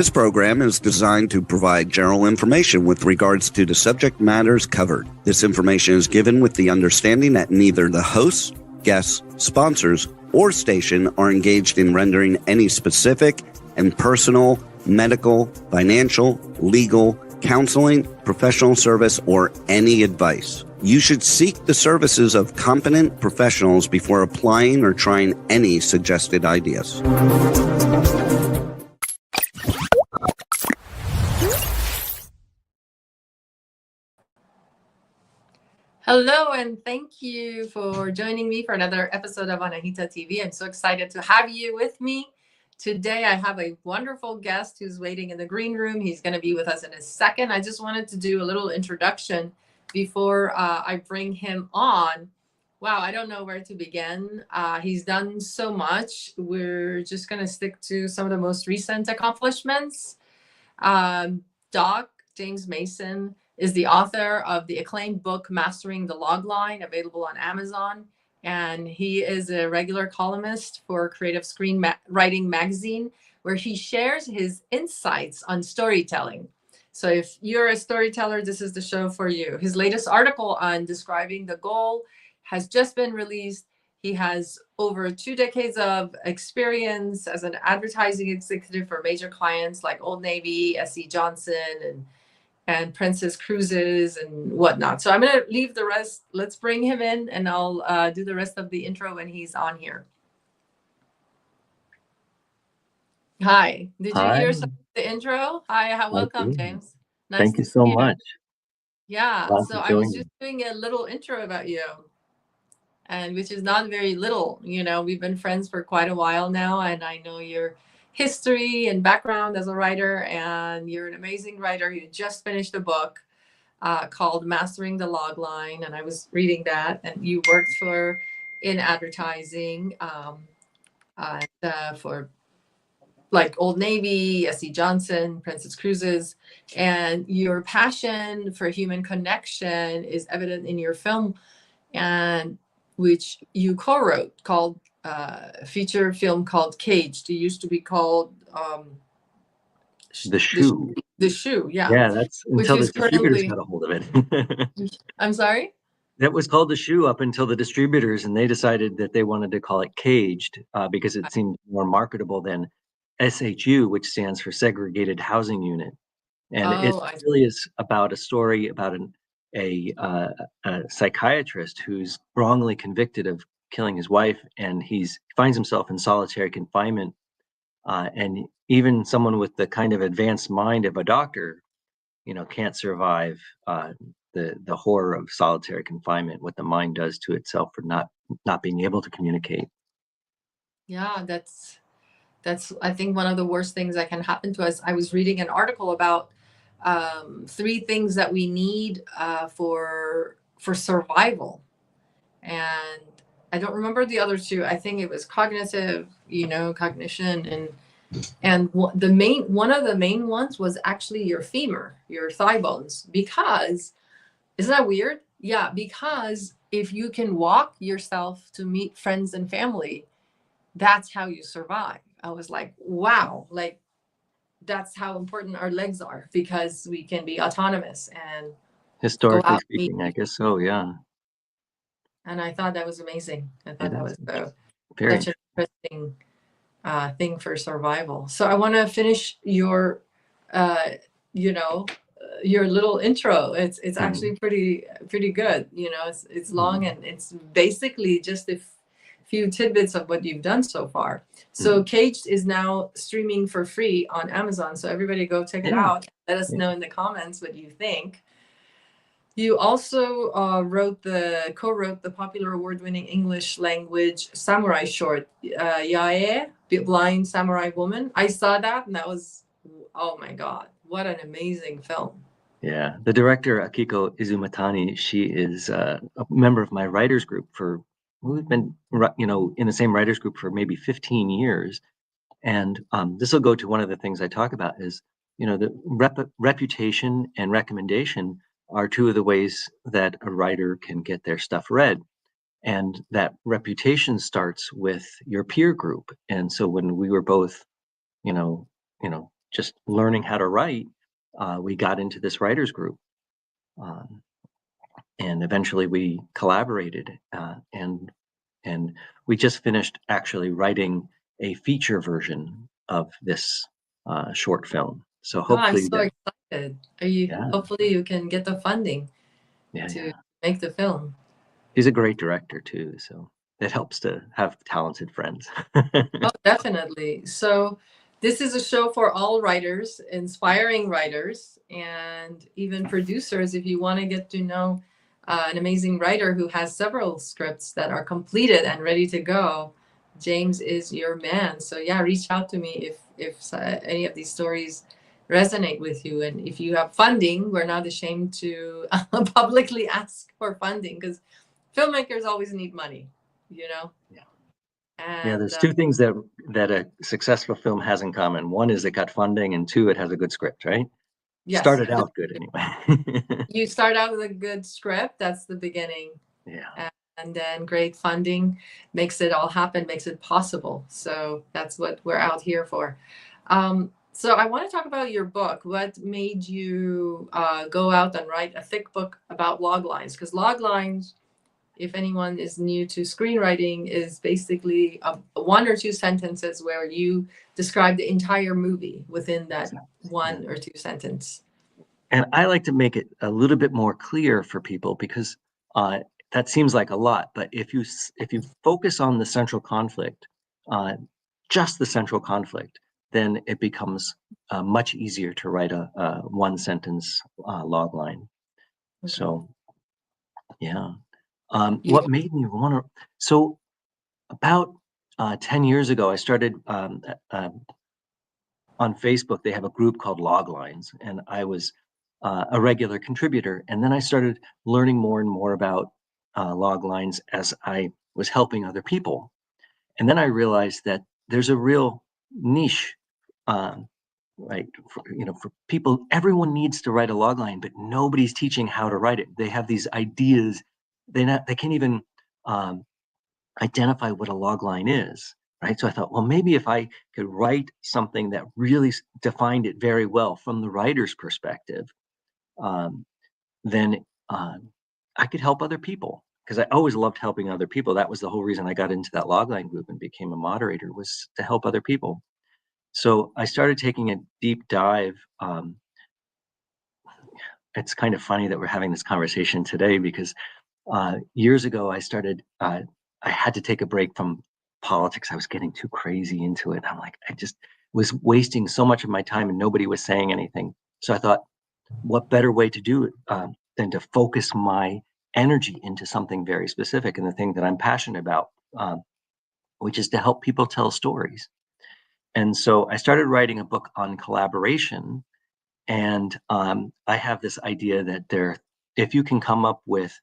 This program is designed to provide general information with regards to the subject matters covered. This information is given with the understanding that neither the hosts, guests, sponsors, or station are engaged in rendering any specific and personal, medical, financial, legal, counseling, professional service, or any advice. You should seek the services of competent professionals before applying or trying any suggested ideas. Hello, and thank you for joining me for another episode of Anahita TV. I'm so excited to have you with me. Today, I have a wonderful guest who's waiting in the green room. He's going to be with us in a second. I just wanted to do a little introduction before I bring him on. Wow, I don't know where to begin. He's done so much. We're just going to stick to some of the most recent accomplishments. Doc James Mason is the author of the acclaimed book, Mastering the Logline, available on Amazon. And he is a regular columnist for Creative Screenwriting Magazine, where he shares his insights on storytelling. So if you're a storyteller, this is the show for you. His latest article on describing the goal has just been released. He has over 2 decades of experience as an advertising executive for major clients like Old Navy, S.C. Johnson, and Princess Cruises and whatnot. So I'm going to leave the rest. Let's bring him in, and I'll do the rest of the intro when he's on here. Hi. Did you hear some of the intro? Hi. Welcome, James. Nice Thank you so much. Yeah. So I was just doing a little intro about you, and which is not very little. You know, we've been friends for quite a while now, and I know your history and background as a writer, and you're an amazing writer. You just finished a book called Mastering the Logline, and I was reading that, and you worked in advertising for like Old Navy, S.C. Johnson, Princess Cruises, and your passion for human connection is evident in your film, and which you co-wrote, called feature film called Caged. It used to be called The Shoe. The Shoe, yeah. Yeah, that's until the distributors got a hold of it. I'm sorry? That was called The Shoe up until the distributors, and they decided that they wanted to call it Caged because it seemed more marketable than SHU, which stands for Segregated Housing Unit. And it really is about a story about a psychiatrist who's wrongly convicted of killing his wife, and he finds himself in solitary confinement. And even someone with the kind of advanced mind of a doctor, can't survive the horror of solitary confinement, what the mind does to itself for not being able to communicate. Yeah, that's I think one of the worst things that can happen to us. I was reading an article about 3 things that we need for survival, and I don't remember the other 2. I think it was cognition, and one of the main ones was actually your femur, your thigh bones. Because isn't that weird? Yeah, because if you can walk yourself to meet friends and family, that's how you survive. I was like, wow, like that's how important our legs are, because we can be autonomous and historically speaking, I guess so, yeah. And I thought that was amazing. I thought that was very such an interesting thing for survival. So I want to finish your your little intro. It's actually pretty good. It's long, and it's basically just a few tidbits of what you've done so far. So Caged is now streaming for free on Amazon. So everybody go check it out. Let us know in the comments what you think. You also co-wrote the popular award-winning English language samurai short, Yae, Blind Samurai Woman. I saw that, and that was, oh my God, what an amazing film. Yeah, the director, Akiko Izumatani, she is a member of my writers group we've been, in the same writers group for maybe 15 years. And this will go to one of the things I talk about is, the reputation and recommendation are 2 of the ways that a writer can get their stuff read. And that reputation starts with your peer group. And so when we were both, just learning how to write, we got into this writers group. And eventually we collaborated, and we just finished actually writing a feature version of this short film. So Oh, I'm hopefully so that, excited. yeah, Hopefully you can get the funding yeah, to yeah. make the film. He's a great director too, so it helps to have talented friends. Oh, definitely. So this is a show for all writers, inspiring writers, and even producers. If you want to get to know an amazing writer who has several scripts that are completed and ready to go, James is your man. So yeah, reach out to me if any of these stories resonate with you, and if you have funding, we're not ashamed to publicly ask for funding, because filmmakers always need money, you know. Yeah. Yeah, And there's two things that a successful film has in common. One is it got funding, and two, it has a good script, right? yes, Started out good anyway. you start out with a good script. That's the beginning. Yeah. And then great funding makes it all happen, makes it possible. So that's what we're out here for. So I want to talk about your book. What made you go out and write a thick book about log lines? Because log lines, if anyone is new to screenwriting, is basically one or two sentences where you describe the entire movie within that Yeah. one or two sentence. And I like to make it a little bit more clear for people because that seems like a lot. But if you focus on the central conflict, uh, just the central conflict, then it becomes much easier to write a one sentence log line. Okay. So yeah, You, what made me want to? So about 10 years ago, I started on Facebook. They have a group called Loglines, and I was a regular contributor. And then I started learning more and more about log lines as I was helping other people. And then I realized that there's a real niche, um, right? For people, everyone needs to write a log line, but nobody's teaching how to write it. They have these ideas. They can't even identify what a log line is, right? So I thought, well, maybe if I could write something that really defined it very well from the writer's perspective, um, then I could help other people, because I always loved helping other people. That was the whole reason I got into that logline group and became a moderator, was to help other people. So I started taking a deep dive. It's kind of funny that we're having this conversation today because years ago I had to take a break from politics. I was getting too crazy into it. I'm like, I just was wasting so much of my time and nobody was saying anything. So I thought, what better way to do it than to focus my energy into something very specific and the thing that I'm passionate about, which is to help people tell stories. And so I started writing a book on collaboration. And I have this idea that if you can come up with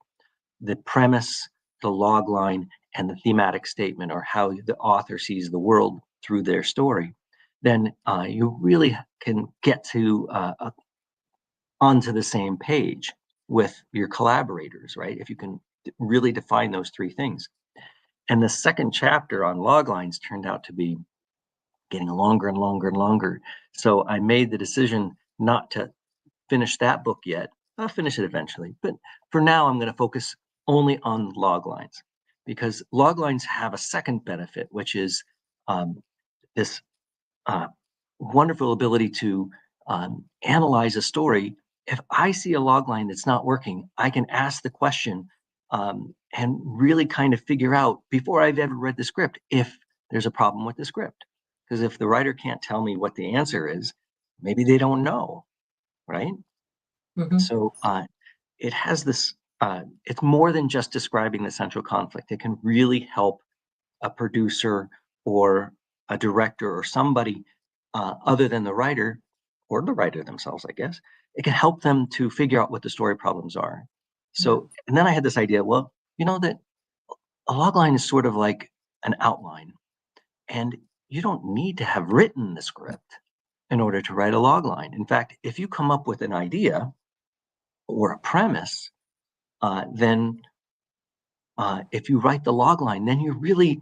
the premise, the log line, and the thematic statement, or how the author sees the world through their story, then you really can get to onto the same page with your collaborators, right? If you can really define those three things. And the second chapter on log lines turned out to be getting longer and longer and longer. So I made the decision not to finish that book yet. I'll finish it eventually, but for now, I'm going to focus only on log lines, because log lines have a second benefit, which is this uh, wonderful ability to analyze a story. If I see a log line that's not working, I can ask the question and really kind of figure out, before I've ever read the script, if there's a problem with the script. Because if the writer can't tell me what the answer is, maybe they don't know, right? Mhm. So it has this, it's more than just describing the central conflict. It can really help a producer or a director or somebody other than the writer, or the writer themselves, I guess. It can help them to figure out what the story problems are. So, and then I had this idea, well, that a log line is sort of like an outline, and you don't need to have written the script in order to write a log line. In fact, if you come up with an idea or a premise, then if you write the log line, then you're really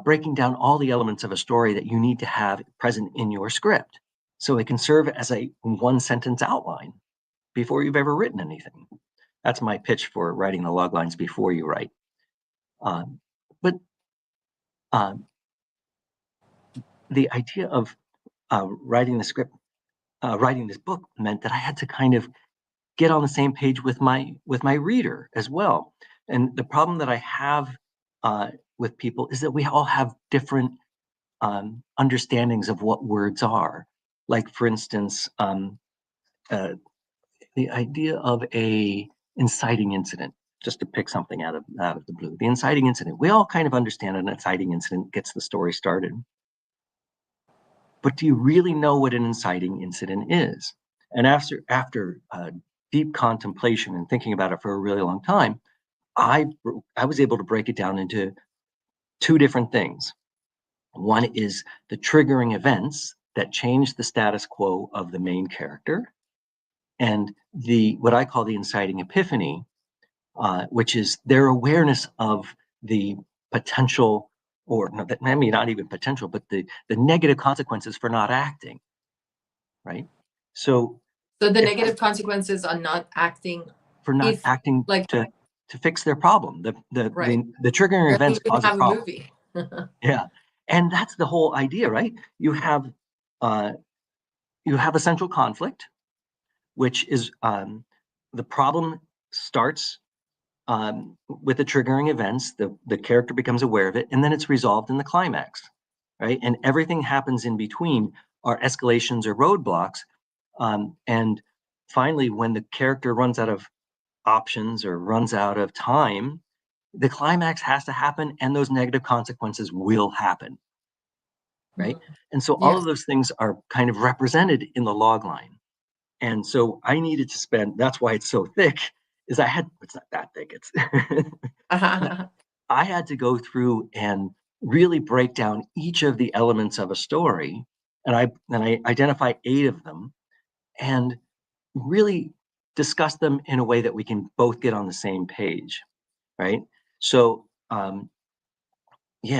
breaking down all the elements of a story that you need to have present in your script. So it can serve as a one sentence outline before you've ever written anything. That's my pitch for writing the log lines before you write. But the idea of writing the script, writing this book meant that I had to kind of get on the same page with my reader as well. And the problem that I have with people is that we all have different understandings of what words are. Like, for instance, the idea of a inciting incident, just to pick something out of the blue. The inciting incident, we all kind of understand an inciting incident gets the story started. But do you really know what an inciting incident is? And after deep contemplation and thinking about it for a really long time, I was able to break it down into two different things. One is the triggering events that change the status quo of the main character, and what I call the inciting epiphany, which is their awareness of the potential, or maybe not even potential, but the negative consequences for not acting, right? So the negative consequences on not acting, for not acting, like, to fix their problem. The triggering events cause a problem. Movie. Yeah, and that's the whole idea, right? You have a central conflict, which is the problem starts with the triggering events. The character becomes aware of it, and then it's resolved in the climax, right? And everything happens in between are escalations or roadblocks. And finally, when the character runs out of options or runs out of time, the climax has to happen, and those negative consequences will happen, right? And so all of those things are kind of represented in the log line. And so I needed to spend, that's why it's so thick, it's not that thick, it's I had to go through and really break down each of the elements of a story, and I identify 8 of them, and really discuss them in a way that we can both get on the same page, right? So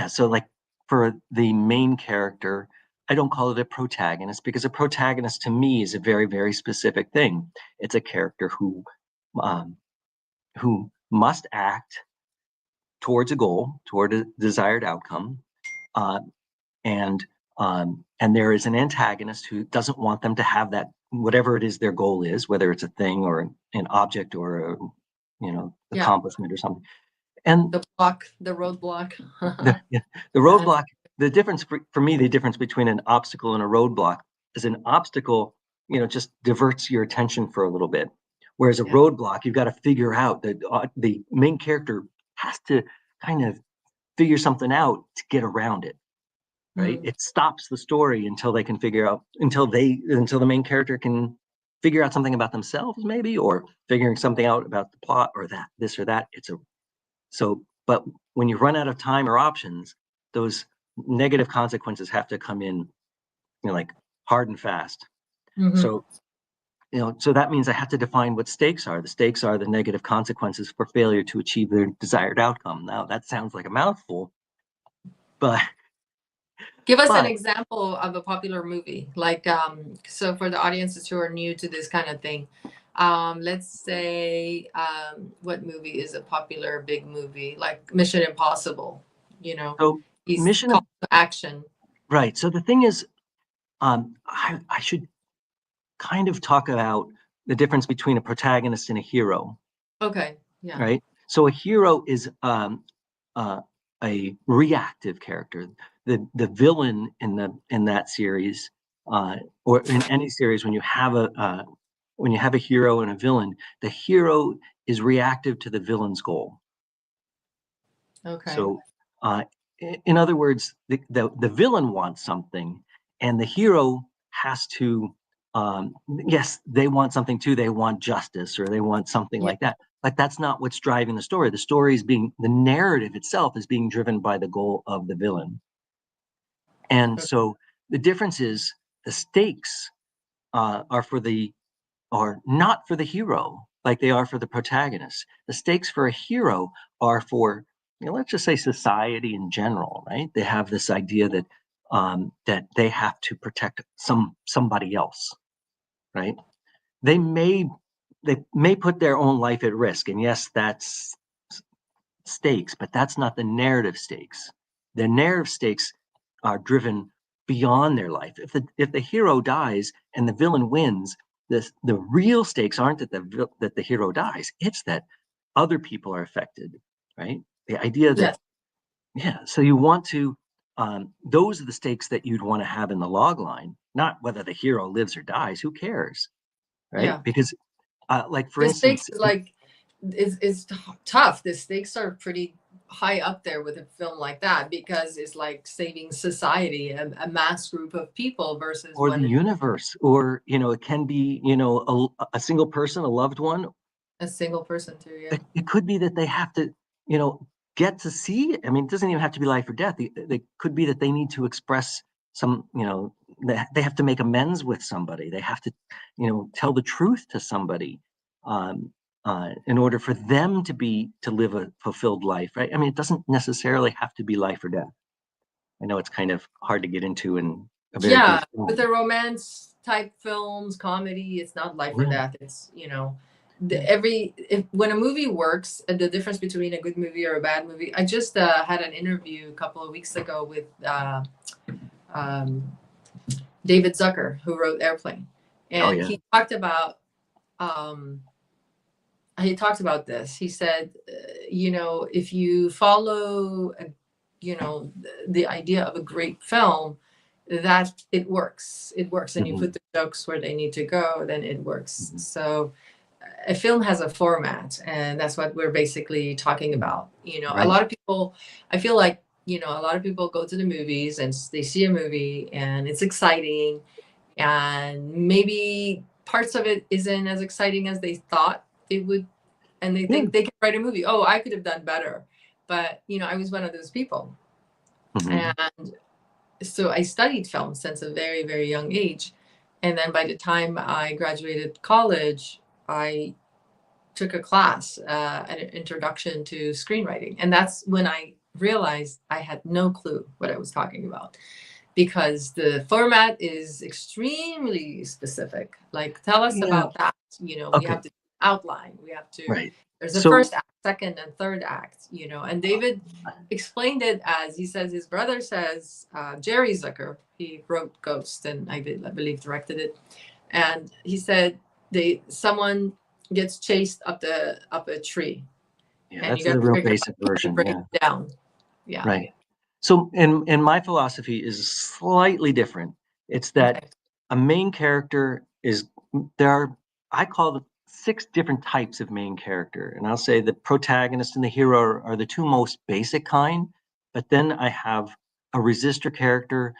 so like for the main character, I don't call it a protagonist, because a protagonist to me is a very, very specific thing. It's a character who must act towards a goal, toward a desired outcome, and there is an antagonist who doesn't want them to have that, whatever it is their goal is, whether it's a thing or an object or accomplishment or something. And the roadblock. the roadblock. The difference for me, the difference between an obstacle and a roadblock is an obstacle, just diverts your attention for a little bit. Whereas a roadblock, you've got to figure out that the main character has to kind of figure something out to get around it, right? It stops the story until they can figure out, until the main character can figure out something about themselves, maybe, or figuring something out about the plot, or this or that. But when you run out of time or options, those negative consequences have to come in, like hard and fast. So that means I have to define what stakes are. The stakes are the negative consequences for failure to achieve their desired outcome. Now, that sounds like a mouthful, but give us an example of a popular movie. Like, so for the audiences who are new to this kind of thing, let's say, what movie is a popular big movie? Like Mission Impossible, So he's called to action. Right. So the thing is, I should kind of talk about the difference between a protagonist and a hero. Okay. Yeah. Right. So a hero is a reactive character. The villain in that series, or in any series, when you have a hero and a villain, the hero is reactive to the villain's goal. Okay. So, in other words, the villain wants something, and the hero has to. Yes, they want something too. They want justice, or they want something like that. But that's not what's driving the story. The story is the narrative itself is being driven by the goal of the villain. And so the difference is the stakes are not for the hero like they are for the protagonist. The stakes for a hero are for, let's just say, society in general, right? They have this idea that that they have to protect somebody else, right? They may put their own life at risk, and yes, that's stakes, but that's not the narrative stakes. The narrative stakes are driven beyond their life. If the hero dies and the villain wins, the real stakes aren't that the hero dies. It's that other people are affected, right? The idea that so you want to those are the stakes that you'd want to have in the log line, not whether the hero lives or dies. Who cares, right? Yeah. Because like for The instance, stakes is tough. The stakes are pretty high up there with a film like that, because it's like saving society, a mass group of people versus or the universe, or it can be a single person, a loved one, a single person too. Yeah. It could be that they have to get to see. I mean, it doesn't even have to be life or death. It could be that they need to express some, they have to make amends with somebody. They have to tell the truth to somebody in order for them to live a fulfilled life, right? I mean, it doesn't necessarily have to be life or death. I know it's kind of hard to get into in a very brief film. But the romance type films, comedy, it's not life or death. It's when a movie works, the difference between a good movie or a bad movie. I just had an interview a couple of weeks ago with David Zucker, who wrote Airplane, and he talked about this. He said, if you follow the idea of a great film, that it works, and you put the jokes where they need to go, then it works. So a film has a format, and that's what we're basically talking about. A lot of people, I feel like, a lot of people go to the movies and they see a movie and it's exciting, and maybe parts of it isn't as exciting as they thought it would, and they think they can write a movie. Oh, I could have done better. But I was one of those people. And so I studied film since a very, very young age. And then by the time I graduated college, I took a class, an introduction to screenwriting. And that's when I realized I had no clue what I was talking about, because the format is extremely specific. Like, tell us about that. We have to outline. We have to, there's a first act, second and third act, and David explained it as, he says, his brother says, Jerry Zucker, he wrote Ghost, and I believe directed it. And he said someone gets chased up a tree. Yeah, that's a real basic version. Break it down. Yeah. Right. So, and my philosophy is slightly different. It's that a main character I call the 6 different types of main character. And I'll say the protagonist and the hero are the 2 most basic kind. But then I have a resistor character,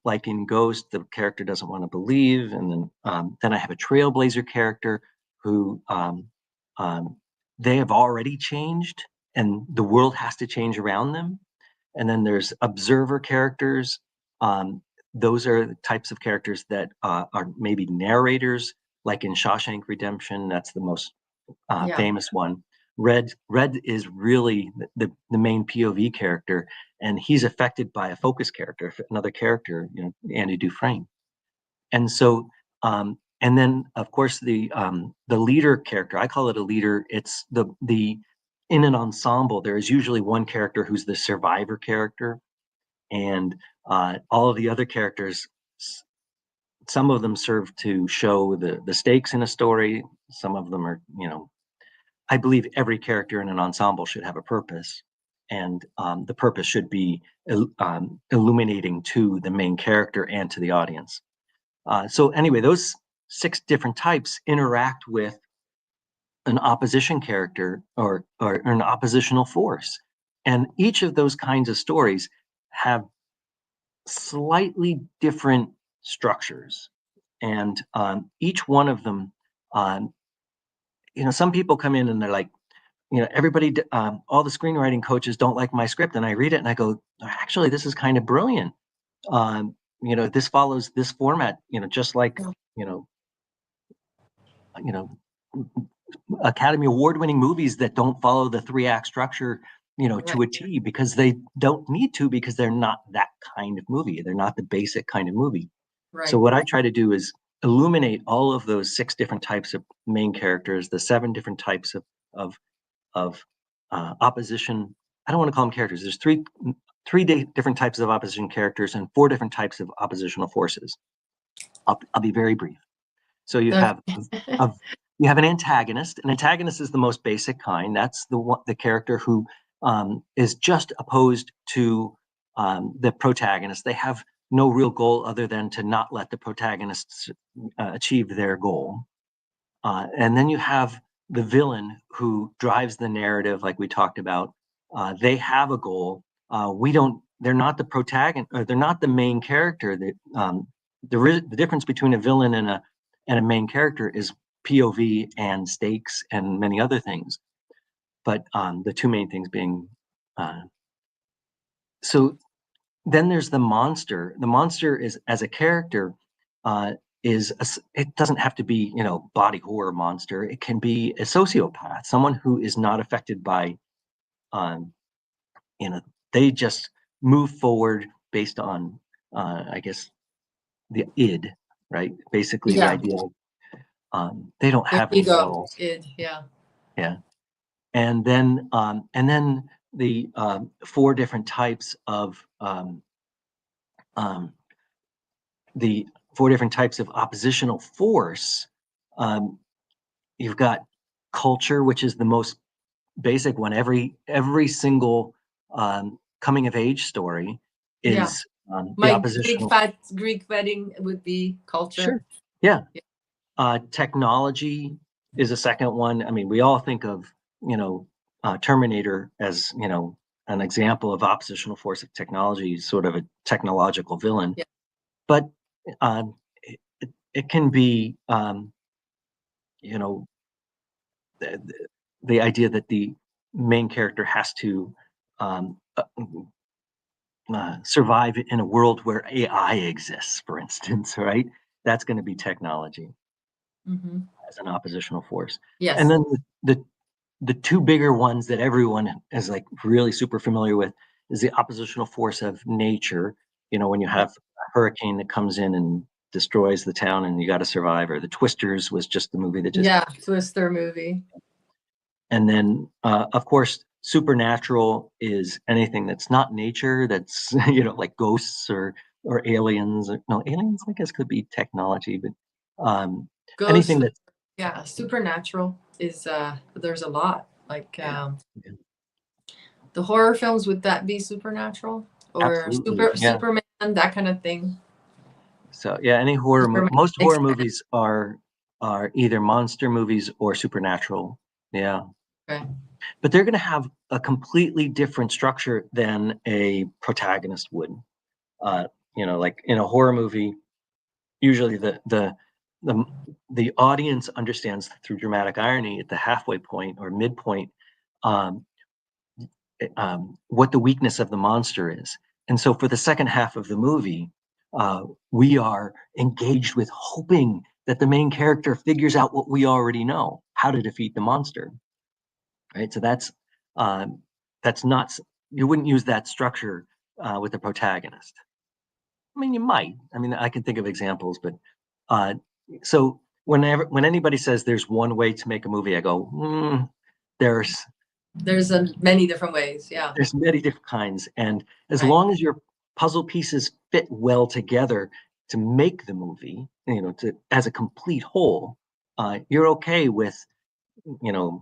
like in Ghost, the character doesn't want to believe. And then I have a trailblazer character who they have already changed, and the world has to change around them. And then there's observer characters. Those are the types of characters that are maybe narrators, like in Shawshank Redemption. That's the most famous one. Red is really the main POV character, and he's affected by a focus character, another character, Andy Dufresne. And so, and then of course the leader character, I call it a leader. It's the in an ensemble, there is usually one character who's the survivor character, and all of the other characters, some of them serve to show the stakes in a story. Some of them are, I believe every character in an ensemble should have a purpose, and the purpose should be illuminating to the main character and to the audience. So anyway, those 6 different types interact with an opposition character or an oppositional force. And each of those kinds of stories have slightly different structures. And each one of them, some people come in and they're like, everybody, all the screenwriting coaches don't like my script. And I read it and I go, actually, this is kind of brilliant. This follows this format, just like, Academy Award-winning movies that don't follow the 3-act structure to a T, because they don't need to, because they're not that kind of movie. They're not the basic kind of movie. Right. So what I try to do is illuminate all of those 6 different types of main characters, the 7 different types of opposition. I don't want to call them characters. There's three different types of opposition characters and 4 different types of oppositional forces. I'll be very brief. So you have an antagonist. An antagonist is the most basic kind. That's the character who is just opposed to the protagonist. They have no real goal other than to not let the protagonists achieve their goal. And then you have the villain who drives the narrative, like we talked about. They have a goal. They're not the protagonist, or they're not the main character. The difference between a villain and a main character is POV and stakes and many other things. But the 2 main things being, so then there's the monster. The monster is, as a character, it doesn't have to be, body horror monster. It can be a sociopath, someone who is not affected by, they just move forward based on, I guess, the id, right? Basically, the idea of they don't have any morals. Id, yeah. Yeah. And then the 4 different types of the 4 different types of oppositional force. You've got culture, which is the most basic one. Every single coming of age story is My the oppositional. big fat Greek wedding would be culture. Sure. Yeah. Technology is a second one. I mean, we all think of Terminator as an example of oppositional force of technology, sort of a technological villain. Yeah. But it can be the idea that the main character has to survive in a world where AI exists, for instance, right? That's going to be technology as an oppositional force. Yes. And then the 2 bigger ones that everyone is like really super familiar with is the oppositional force of nature. When you have a hurricane that comes in and destroys the town and you got to survive, or the Twisters was just the movie that just Twister movie. And then of course supernatural is anything that's not nature, that's like ghosts or aliens. No, aliens I guess could be technology, but anything that supernatural is there's a lot, like the horror films. Would that be supernatural, or Superman, that kind of thing? So any horror most horror movies are either monster movies or supernatural. Yeah. Okay. But they're going to have a completely different structure than a protagonist would. Like in a horror movie, usually the audience understands through dramatic irony at the halfway point or midpoint what the weakness of the monster is. And so for the second half of the movie, we are engaged with hoping that the main character figures out what we already know, how to defeat the monster. Right? So that's not, you wouldn't use that structure with the protagonist. I mean, you might. I mean, I can think of examples, but so when anybody says there's one way to make a movie, I go, there's many different ways. Yeah. There's many different kinds. And as long as your puzzle pieces fit well together to make the movie, as a complete whole, you're okay with,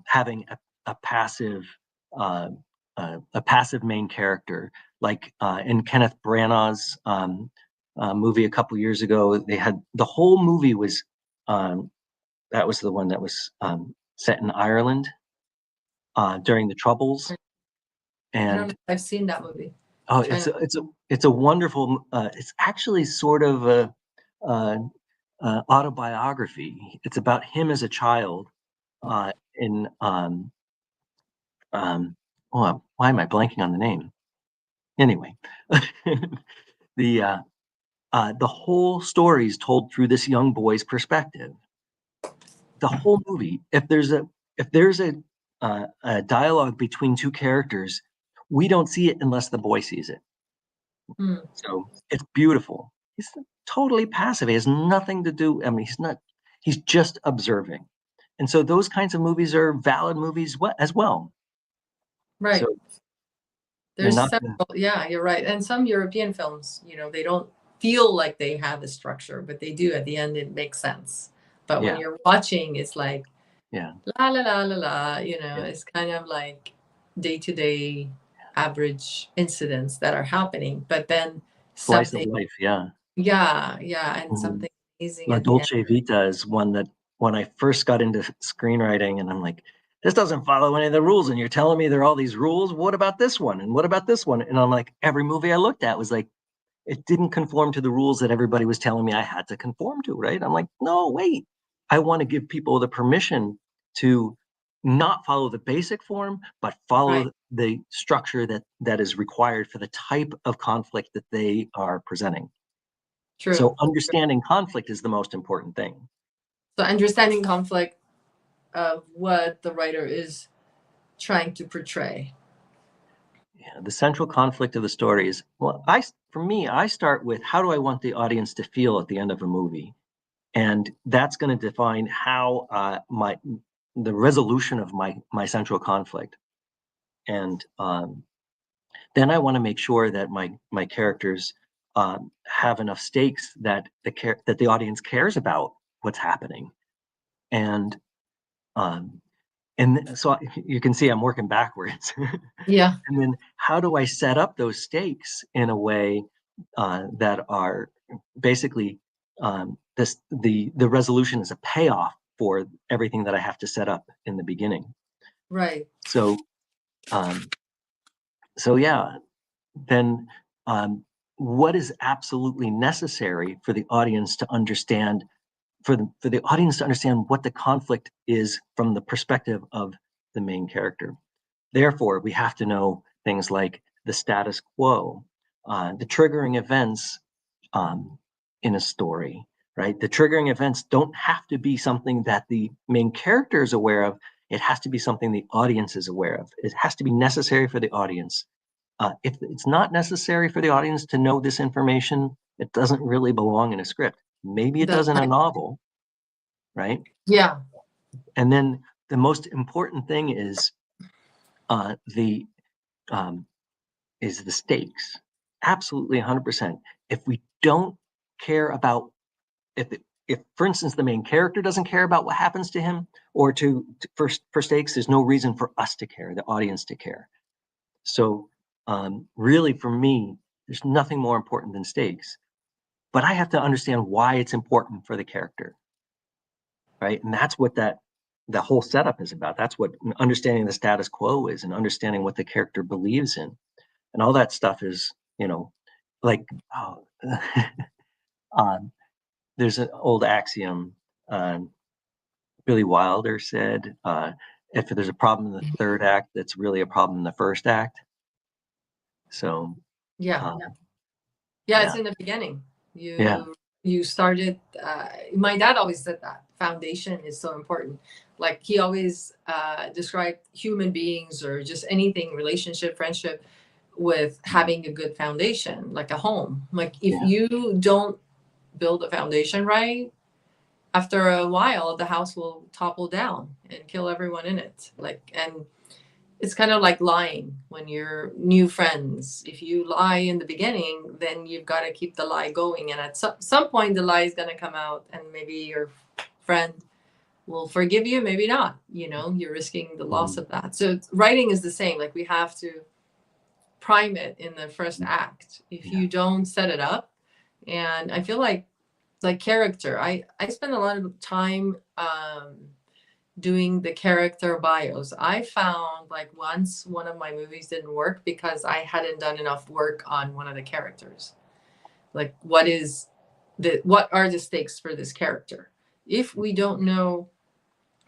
having a passive main character, like in Kenneth Branagh's movie a couple years ago. They had the whole movie was that was the one that was set in Ireland during the Troubles. And I don't know if I've seen that movie. Oh, it's a wonderful. It's actually sort of a autobiography. It's about him as a child. Why am I blanking on the name? Anyway, the whole story is told through this young boy's perspective. The whole movie, if there's a dialogue between 2 characters, we don't see it unless the boy sees it. Mm. So it's beautiful. He's totally passive. He has nothing to do. I mean, he's just observing. And so those kinds of movies are valid movies as well. Right. So there's several, yeah, you're right. And some European films, you know, they don't feel like they have a structure, but they do. At the end, it makes sense. But when you're watching, it's like, yeah, la la la la la, you know, yeah. it's kind of like day-to-day average incidents that are happening. But then Slice of something, life, yeah. yeah, and Mhm. something amazing La at the end. Dolce Vita is one that when I first got into screenwriting, and I'm like, this doesn't follow any of the rules, and you're telling me there are all these rules. What about this one? And what about this one? And I'm like, every movie I looked at was like, it didn't conform to the rules that everybody was telling me I had to conform to, right? I'm like, no, wait. I want to give people the permission to not follow the basic form, but follow Right. the structure that is required for the type of conflict that they are presenting. True. So understanding conflict is the most important thing. So understanding conflict of what the writer is trying to portray. Yeah, the central conflict of the story is, well, for me, I start with how do I want the audience to feel at the end of a movie? And that's going to define how the resolution of my central conflict. And then I want to make sure that my characters have enough stakes that the audience cares about what's happening. And so you can see I'm working backwards. Yeah. And then how do I set up those stakes in a way that are basically the resolution is a payoff for everything that I have to set up in the beginning. Right. So yeah, then what is absolutely necessary for the audience to understand, for the audience to understand what the conflict is from the perspective of the main character. Therefore, we have to know things like the status quo, the triggering events in a story, right? The triggering events don't have to be something that the main character is aware of. It has to be something the audience is aware of. It has to be necessary for the audience. If it's not necessary for the audience to know this information, it doesn't really belong in a script. Maybe it does in a novel, right? Yeah. And then the most important thing is the stakes. Absolutely 100%. If we don't care about, if for instance the main character doesn't care about what happens to him, or for stakes, there's no reason for us to care, the audience to care. So really, for me, there's nothing more important than stakes. But I have to understand why it's important for the character, right? And that's what the whole setup is about. That's what understanding the status quo is, and understanding what the character believes in. And all that stuff is, like, there's an old axiom. Billy Wilder said, if there's a problem in the third act, that's really a problem in the first act. So, Yeah. yeah. It's in the beginning. Yeah. You started, my dad always said that foundation is so important. Like he always described human beings or just anything, relationship, friendship, with having a good foundation, like a home. Like if you don't build a foundation right, after a while the house will topple down and kill everyone in it. And it's kind of like lying when you're new friends. If you lie in the beginning, then you've got to keep the lie going. And at some point, the lie is going to come out, and maybe your friend will forgive you, maybe not. You're risking the loss of that. So writing is the same. Like we have to prime it in the first act. If you don't set it up, and I feel like character, I spend a lot of time doing the character bios. I found like once one of my movies didn't work because I hadn't done enough work on one of the characters. Like what are the stakes for this character? If we don't know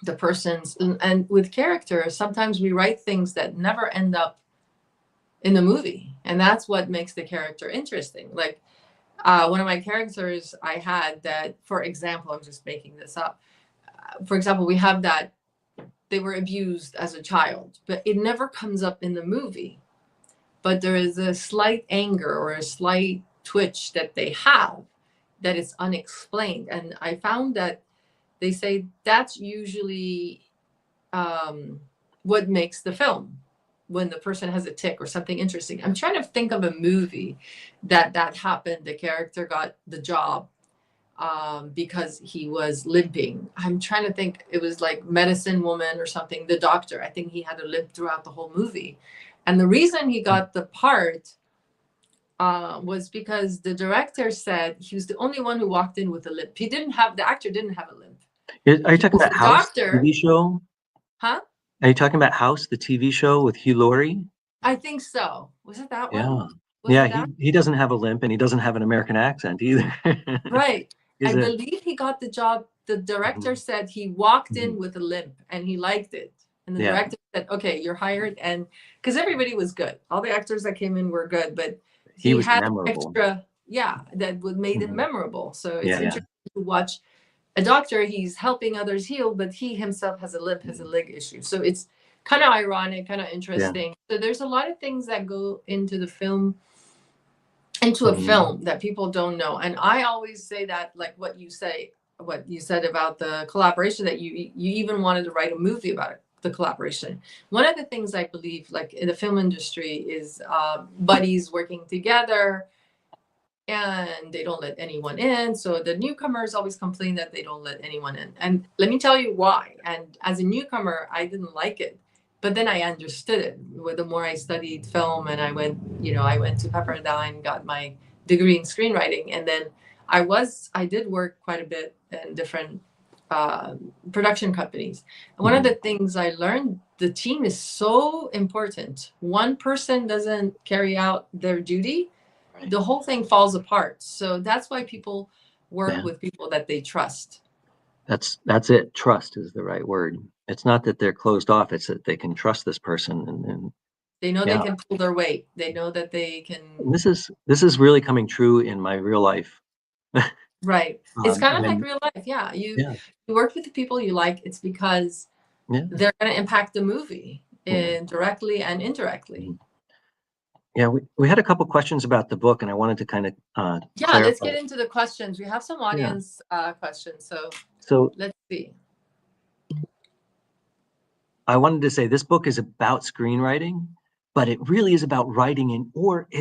the person's, and with character, sometimes we write things that never end up in the movie. And that's what makes the character interesting. Like one of my characters I had that, for example, I'm just making this up. For example, we have that they were abused as a child, but it never comes up in the movie. but there is a slight anger or a slight twitch that they have that is unexplained. And I found that they say that's usually what makes the film, when the person has a tick or something interesting. I'm trying to think of a movie that happened. The character got the job because he was limping. I'm trying to think. It was like Medicine Woman or something. The doctor, I think he had a limp throughout the whole movie. And the reason he got the part was because the director said he was the only one who walked in with a limp. The actor didn't have a limp. Are you talking about The House, the doctor, TV show? huh? Are you talking about House, the TV show with Hugh Laurie? I think so. Was it that one? Yeah. Was Yeah, it that? he doesn't have a limp, and he doesn't have an American accent either. Right. I He's a believe he got the job. The director Mhm, said he walked in mhm. with a limp and he liked it. And the Yeah, director said, okay, you're hired. And because everybody was good, all the actors that came in were good, but he he was had memorable. extra, yeah, that would made him Mhm. memorable. So it's Yeah, yeah. interesting to watch a doctor. He's helping others heal, but he himself has a limp, has a Mhm. leg issue. So it's kind of ironic, kind of Yeah. interesting. So there's a lot of things that go into the film, into a Mhm. film, that people don't know. And I always say that, like what you said about the collaboration, that you even wanted to write a movie about it, the collaboration. One of the things I believe, like in the film industry, is buddies working together, and they don't let anyone in. So the newcomers always complain that they don't let anyone in. And let me tell you why. And as a newcomer, I didn't like it. But then I understood it. With the more I studied film, and I went to Pepperdine, got my degree in screenwriting, and then I did work quite a bit in different production companies. And one of Mhm. the things I learned, the team is so important. One person doesn't carry out their duty, Right. the whole thing falls apart. So that's why people work Yeah. with people that they trust. That's it. Trust is the right word. It's not that they're closed off, it's that they can trust this person, and They know they yeah. can pull their weight. They know that they can. And this is really coming true in my real life. Right. It's kind of like When real life. Yeah. Yeah, You work with the people you like. It's because yeah, they're going to impact the movie yeah. directly and indirectly. Mhm. Yeah, we had a couple questions about the book, and I wanted to kind of Yeah. Let's clarify. get into the questions. We have some Yeah. audience questions. So So let's see. I wanted to say this book is about screenwriting, but it really is about writing you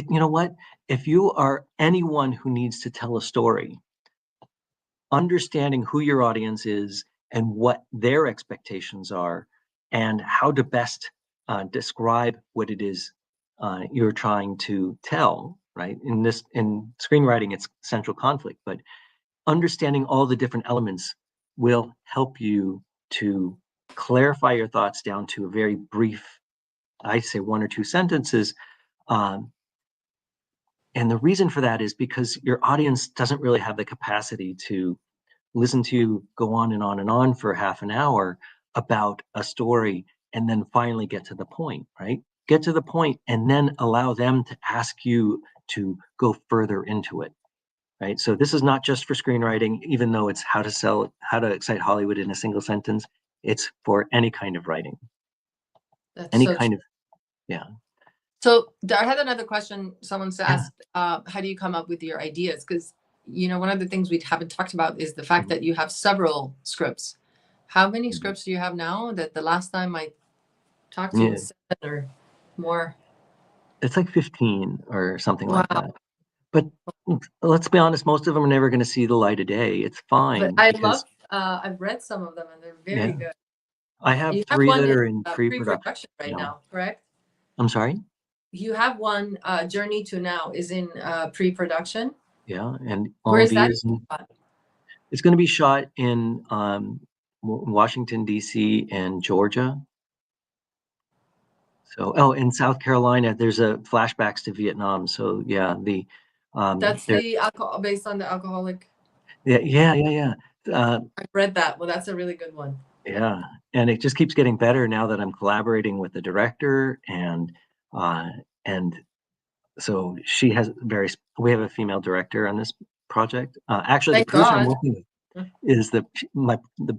know what? If you are anyone who needs to tell a story, understanding who your audience is and what their expectations are, and how to best describe what it is you're trying to tell, right? In screenwriting, it's central conflict, but understanding all the different elements will help you to clarify your thoughts down to a very brief, I say 1 or 2 sentences. Um, and the reason for that is because your audience doesn't really have the capacity to listen to you go on and on and on for half an hour about a story and then finally get to the point, right? Get to the point and then allow them to ask you to go further into it, right? So this is not just for screenwriting, even though it's how to excite Hollywood in a single sentence. It's for any kind of writing, That's any so true. kind of, yeah, So I had another question. Someone's yeah. asked, how do you come up with your ideas? Because, one of the things we haven't talked about is the fact Mhm, that you have several scripts. How many mhm. scripts do you have now? That the last time I talked to you Yeah, was 7 or more. it's like 15 or something like Wow. that. But let's be honest, most of them are never going to see the light of day. It's But fine I because, love, I've read some of them and they're very yeah, good. I have You have three one that in are in pre-production pre-production right now. now, correct? I'm sorry? You have one, Journey to Now is in pre-production. Yeah, and Where is Aldi that? is it's going to be shot in Washington D.C. and Georgia. So, oh, in South Carolina, there's a flashbacks to Vietnam. So, yeah, That's there, the alcohol, based on the alcoholic. yeah, yeah, yeah, yeah. I've read that. Well, that's a really good one. Yeah, and it just keeps getting better now that I'm collaborating with the director, uh, and so we have a female director on this project. Actually, the Thank producer I'm God. working with is the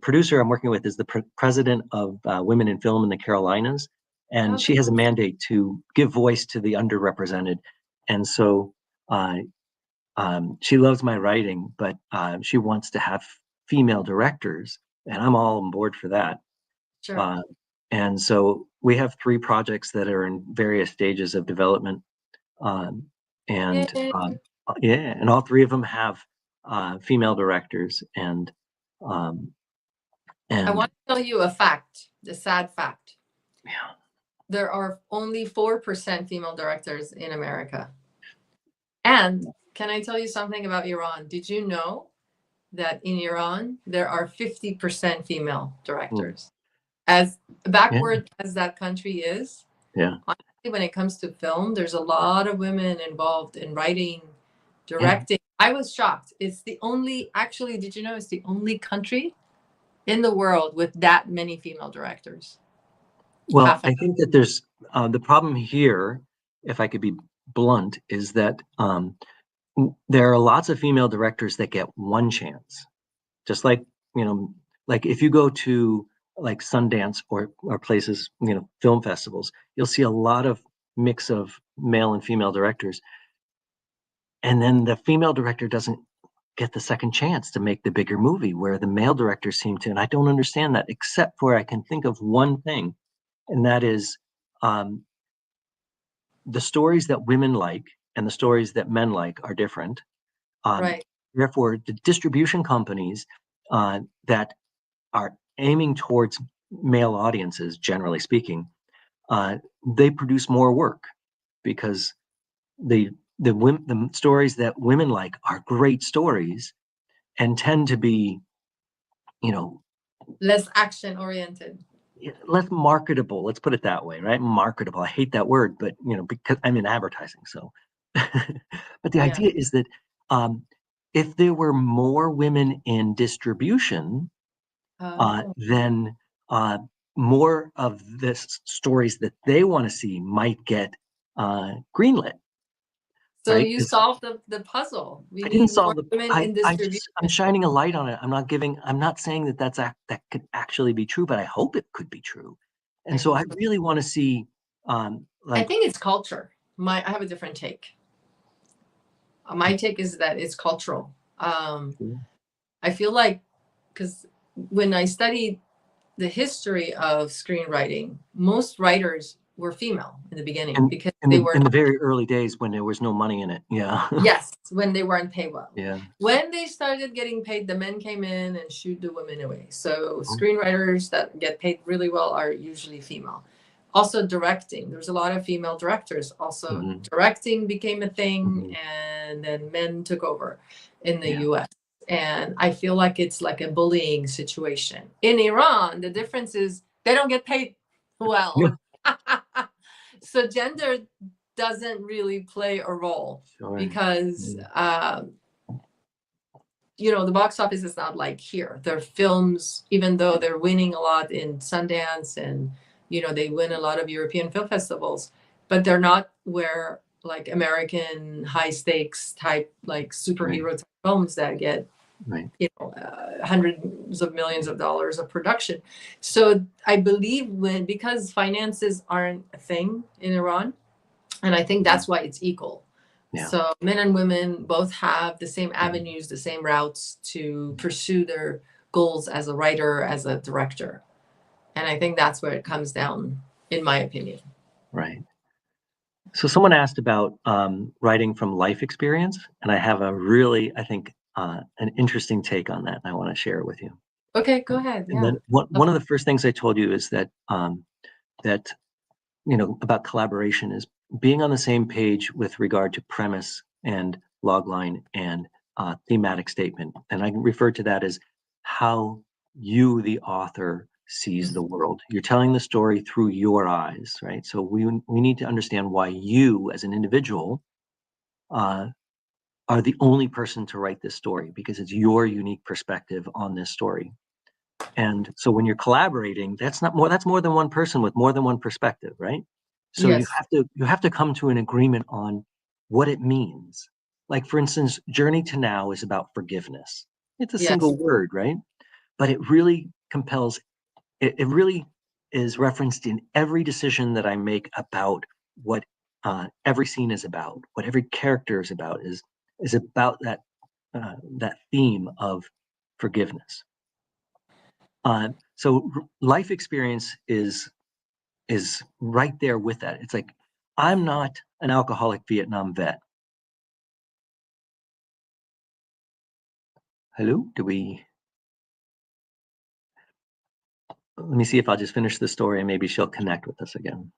producer I'm working with is the president of Women in Film in the Carolinas. and she Okay. has a mandate to give voice to the underrepresented. And so she loves my writing, but she wants to have female directors, and I'm all on board for that. Sure. And so we have 3 projects that are in various stages of development. And Yay. yeah, and all 3 of them have female directors. And I want to tell you a fact, the sad fact. yeah. There are only 4% female directors in America. And can I tell you something about Iran? Did you know that in Iran, there are 50% female directors? As backward as that country is, Yeah. honestly, when it comes to film, there's a lot of women involved in writing, directing. I was shocked. It's the only, actually, did you know it's the only country in the world with that many female directors? Well, I think that there's the problem here, if I could be blunt, is that there are lots of female directors that get one chance. Just like, like if you go to like Sundance or places, film festivals, you'll see a lot of mix of male and female directors. And then the female director doesn't get the second chance to make the bigger movie, where the male directors seem to. And I don't understand that, except for I can think of one thing, and that is the stories that women like and the stories that men like are different. Right. Therefore, the distribution companies that are aiming towards male audiences, generally speaking, they produce more work because the stories that women like are great stories and tend to be, Less action oriented. less marketable. Let's put it that way, right? Marketable. I hate that word, but because I'm in advertising, so. But the idea is that if there were more women in distribution, then more of the stories that they want to see might get greenlit. So right? you solved the puzzle. We I didn't need more solve the. women in distribution. I'm shining a light on it. I'm not saying that that could actually be true, but I hope it could be true. And so I really want to see. I think it's culture. I have a different take. My take is that it's cultural. I feel like, because when I studied the history of screenwriting, most writers were female in the beginning because they were in the very early days when there was no money in it. Yeah. Yes, when they weren't paid well. Yeah. When they started getting paid, the men came in and shooed the women away. So screenwriters that get paid really well are usually female. Also directing. There's a lot of female directors. Also directing became a thing, and then men took over in the US. And I feel like it's like a bullying situation. In Iran, the difference is they don't get paid well. So gender doesn't really play a role because the box office is not like here. Their films, even though they're winning a lot in Sundance and they win a lot of European film festivals, but they're not where like American high stakes type, like superhero type films that get hundreds of millions of dollars of production. So I believe because finances aren't a thing in Iran, and I think that's why it's equal. Yeah. So men and women both have the same avenues, the same routes to pursue their goals as a writer, as a director. And I think that's where it comes down, in my opinion. Right. So someone asked about writing from life experience, and I have a really, I think, an interesting take on that. And I want to share it with you. Okay, go ahead. And then one of the first things I told you is that about collaboration is being on the same page with regard to premise and logline and thematic statement. And I refer to that as how you, the author, sees the world. You're telling the story through your eyes, right? So we need to understand why you, as an individual, are the only person to write this story, because it's your unique perspective on this story. And so when you're collaborating, that's more than one person with more than one perspective, right? So you have to come to an agreement on what it means. Like, for instance, Journey to Now is about forgiveness. It's a single word, right? But it really compels, it really is referenced in every decision that I make about what every scene is about, what every character is about, is about that theme of forgiveness. So life experience is right there with that. It's like, I'm not an alcoholic Vietnam vet. Hello, let me see if I'll just finish the story and maybe she'll connect with us again.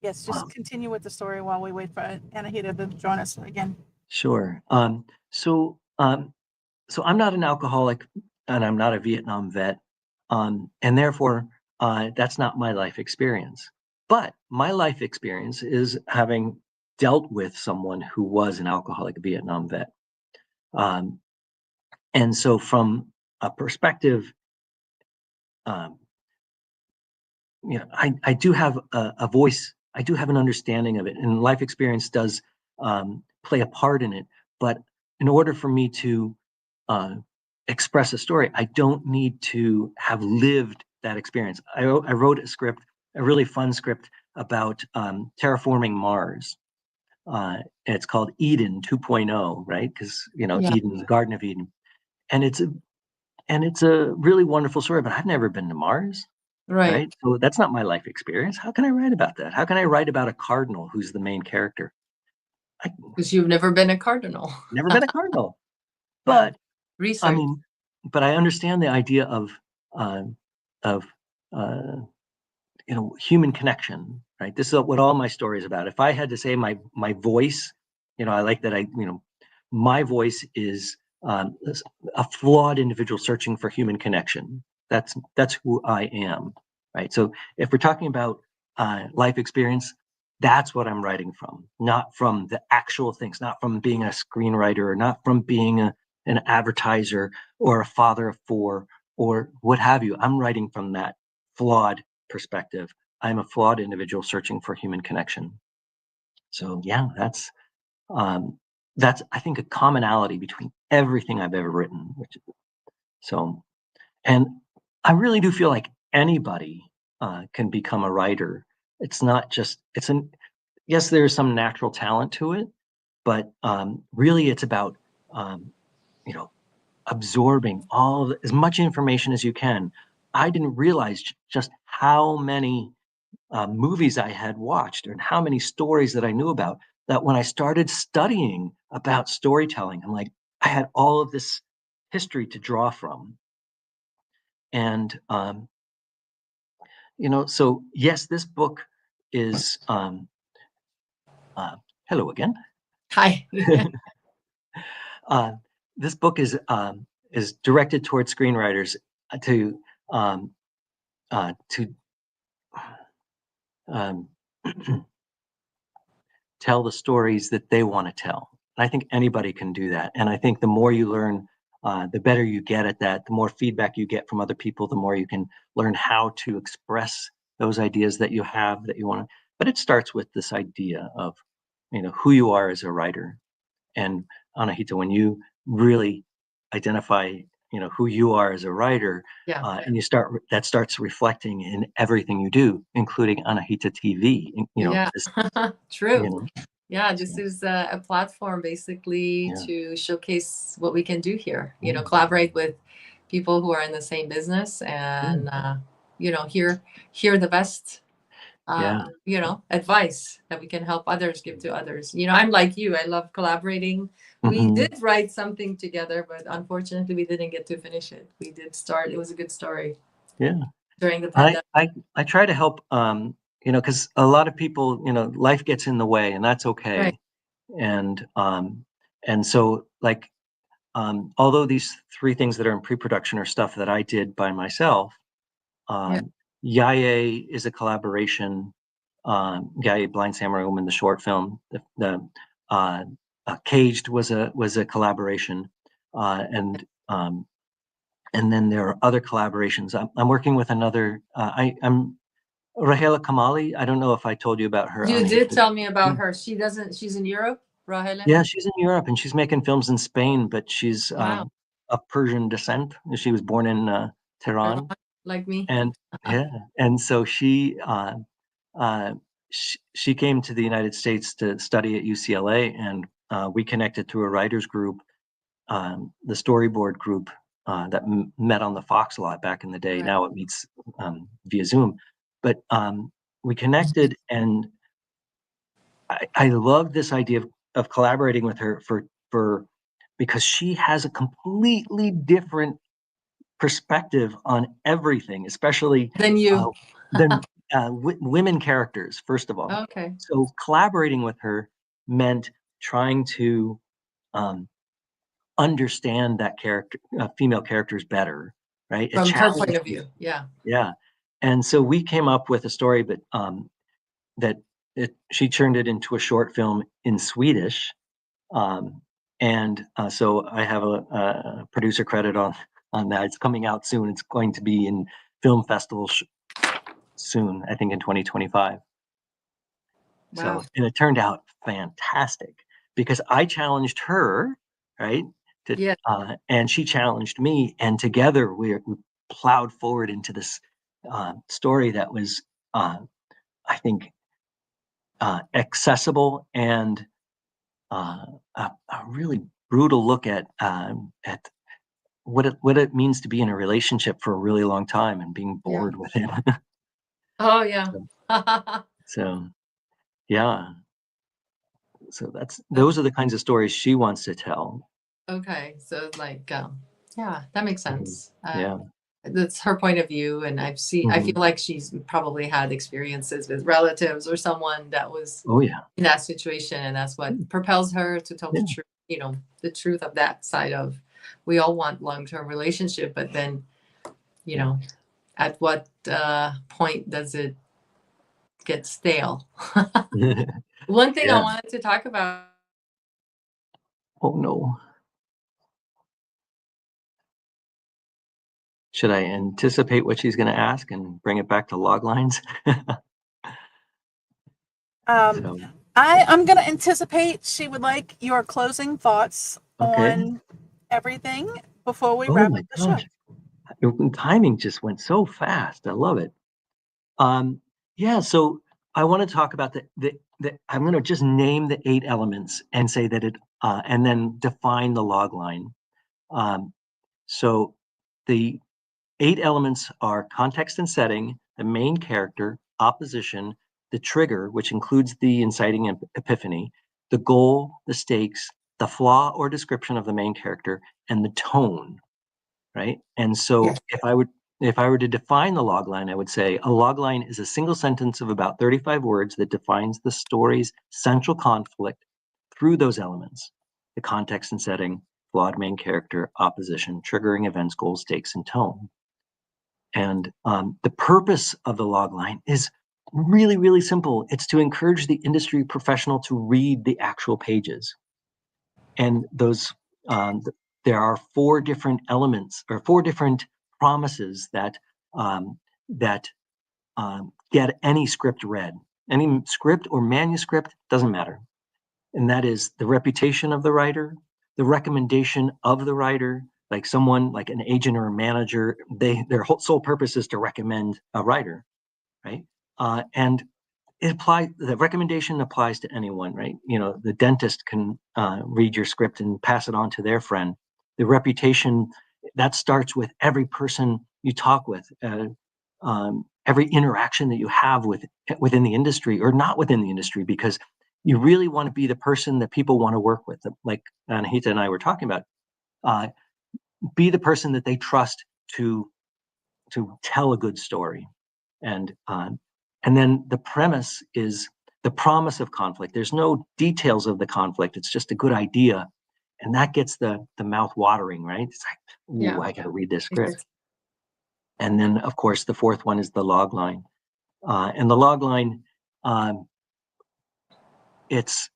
Yes, just continue with the story while we wait for Anahita to join us again. Sure. So I'm not an alcoholic and I'm not a Vietnam vet. And therefore, that's not my life experience. But my life experience is having dealt with someone who was an alcoholic Vietnam vet. And so from a perspective, I do have a voice. I do have an understanding of it, and life experience does play a part in it. But in order for me to express a story, I don't need to have lived that experience. I wrote a really fun script about terraforming Mars. It's called Eden 2.0, right? Because Eden, the Garden of Eden, and it's a really wonderful story. But I've never been to Mars. Right. So that's not my life experience. How can I write about that? How can I write about a cardinal who's the main character? Because you've never been a cardinal. Never been a cardinal. But research. But I understand the idea of human connection, right? This is what all my story is about. If I had to say my voice, I like that my voice is a flawed individual searching for human connection. That's who I am, right? So if we're talking about life experience, that's what I'm writing from, not from the actual things, not from being a screenwriter, or not from being an advertiser or a father of four or what have you. I'm writing from that flawed perspective. I'm a flawed individual searching for human connection. So yeah, that's I think a commonality between everything I've ever written. And I really do feel like anybody can become a writer. It's not just, yes, there's some natural talent to it, but really it's about, absorbing as much information as you can. I didn't realize just how many movies I had watched and how many stories that I knew about, that when I started studying about storytelling, I'm like, I had all of this history to draw from. And, so yes, this book is, hello again. Hi. This book is directed towards screenwriters to tell the stories that they want to tell. And I think anybody can do that. And I think the more you learn, the better you get at that, the more feedback you get from other people, the more you can learn how to express those ideas that you have, that you want to. But it starts with this idea of, who you are as a writer. And Anahita, when you really identify, who you are as a writer, and that starts reflecting in everything you do, including Anahita TV. True. This is a platform basically to showcase what we can do here. Collaborate with people who are in the same business, and hear the best advice that we can help others give to others. I'm like you, I love collaborating. We did write something together, but unfortunately we didn't get to finish it. We did start, it was a good story during the pandemic. I try to help because a lot of people, life gets in the way, and that's okay. Right. And so like although these three things that are in pre-production are stuff that I did by myself, Yaye is a collaboration. Yaye, Blind Samurai Woman, the short film. The Caged was a collaboration, and then there are other collaborations. I'm working with another. I'm Rahela Kamali. I don't know if I told you about her. You did tell me about her. She's in Europe, Rahela? Yeah, she's in Europe, and she's making films in Spain, but she's of Persian descent. She was born in Tehran. like me. And yeah, and so she came to the United States to study at UCLA, and we connected through a writers group, the storyboard group that met on the Fox a lot back in the day. Right. Now it meets via Zoom, but we connected, and I love this idea of collaborating with her for because she has a completely different perspective on everything, especially Then you. than women characters, first of all. Okay. So collaborating with her meant trying to understand that character, female characters better, right? From her point of view. Yeah. Yeah. And so we came up with a story that she turned it into a short film in Swedish. And so I have a producer credit on that. It's coming out soon. It's going to be in film festivals soon, I think in 2025. Wow. So, and it turned out fantastic because I challenged her, right? Yeah. And she challenged me, and together we plowed forward into this story that was, I think, accessible and a really brutal look at what it means to be in a relationship for a really long time and being bored with him. Oh yeah. So yeah. So those are the kinds of stories she wants to tell. Okay, so like, yeah, that makes sense. Yeah. That's her point of view, and I feel like she's probably had experiences with relatives or someone that was Oh yeah. in that situation, and that's what propels her to tell the truth. You know, the truth of that side of. We all want long-term relationship, but then, you know, at what point does it get stale? One thing I wanted to talk about. Oh no. Should I anticipate what she's going to ask and bring it back to log lines? I'm going to anticipate she would like your closing thoughts on everything before we wrap up the show. Your timing just went so fast. I love it. Yeah, so I want to talk about I'm going to just name the 8 elements and say that and then define the log line. So the 8 elements are context and setting, the main character, opposition, the trigger, which includes the inciting epiphany, the goal, the stakes, the flaw or description of the main character, and the tone, right? And so if I were to define the log line, I would say a log line is a single sentence of about 35 words that defines the story's central conflict through those elements: the context and setting, flawed main character, opposition, triggering events, goals, stakes, and tone. And the purpose of the log line is really, really simple. It's to encourage the industry professional to read the actual pages. And those there are 4 different elements or 4 different promises that get any script read. Any script or manuscript, doesn't matter. And that is the reputation of the writer, the recommendation of the writer, like someone like an agent or a manager, their sole purpose is to recommend a writer, right? And the recommendation applies to anyone, right? You know, the dentist can read your script and pass it on to their friend. The reputation, that starts with every person you talk with, every interaction that you have within the industry or not within the industry, because you really want to be the person that people want to work with. Like Anahita and I were talking about, be the person that they trust to tell a good story. And then the premise is the promise of conflict. There's no details of the conflict. It's just a good idea. And that gets the mouth watering, right? It's like, ooh, I got to read this script. And then, of course, the 4th one is the log line. And the log line, it's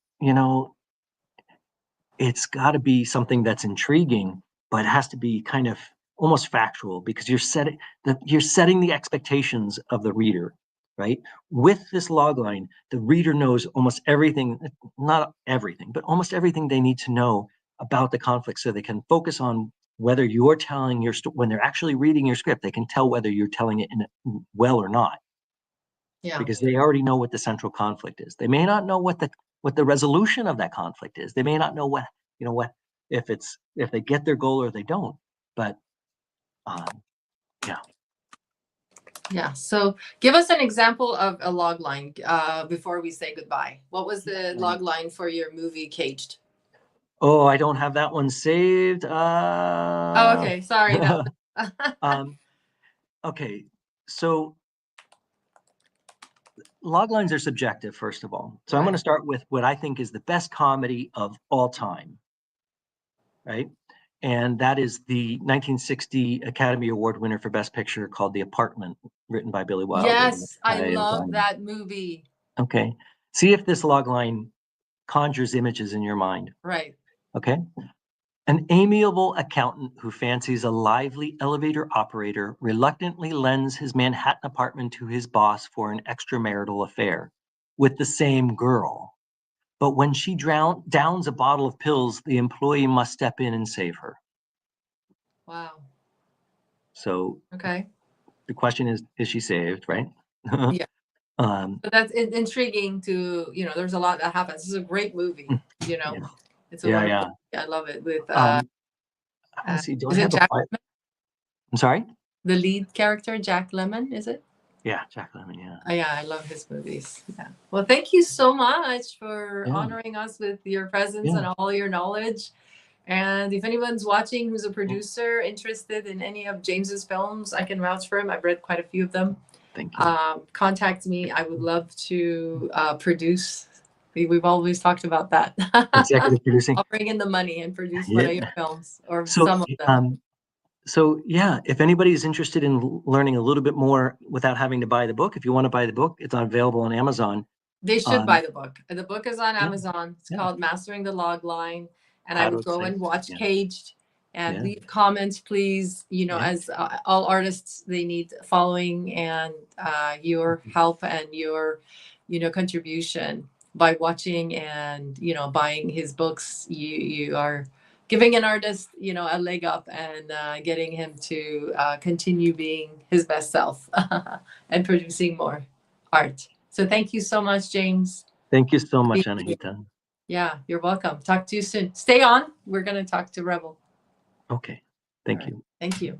got to be something that's intriguing, but it has to be kind of almost factual, because you're setting the expectations of the reader, right? With this log line, the reader knows almost everything, not everything, but almost everything they need to know about the conflict, so they can focus on whether you're telling your story, when they're actually reading your script, they can tell whether you're telling it well or not. Yeah. Because they already know what the central conflict is. They may not know what the resolution of that conflict is. They may not know what if they get their goal or they don't. But yeah. Yeah. So give us an example of a log line before we say goodbye. What was the log line for your movie Caged? Oh, I don't have that one saved. Oh, okay. Sorry. Okay. So log lines are subjective, first of all. So I'm going to start with what I think is the best comedy of all time. Right. And that is the 1960 Academy Award winner for Best Picture called The Apartment, written by Billy Wilder. Yes, I love that movie. Okay. See if this log line conjures images in your mind. Right. Okay. An amiable accountant who fancies a lively elevator operator reluctantly lends his Manhattan apartment to his boss for an extramarital affair with the same girl. But when she downs a bottle of pills, the employee must step in and save her. Wow. So okay. The question is she saved, right? Yeah. But that's intriguing to, there's a lot that happens. This is a great movie, Yeah. It's a wonderful, I love it. With let's see, is it Jack Lemmon? I'm sorry? The lead character, Jack Lemmon, is it? Yeah, Jack Lemmon, yeah. Yeah, I love his movies. Yeah. Well, thank you so much for honoring us with your presence and all your knowledge. And if anyone's watching who's a producer interested in any of James's films, I can vouch for him. I've read quite a few of them. Thank you. Contact me. I would love to produce. We've always talked about that. Executive producing. I'll bring in the money and produce one of your films or some of them. So yeah, if anybody's interested in learning a little bit more without having to buy the book, if you want to buy the book, it's available on Amazon. They should buy the book. The book is on Amazon. It's called Mastering the Log Line. And I would go and watch Caged and leave comments, please. As all artists, they need following and your help and your, contribution by watching and, buying his books. You are giving an artist, a leg up and getting him to continue being his best self and producing more art. So thank you so much, James. Thank you so much, Anahita. Yeah, you're welcome. Talk to you soon. Stay on. We're going to talk to Rebel. Okay. Thank you. Thank you.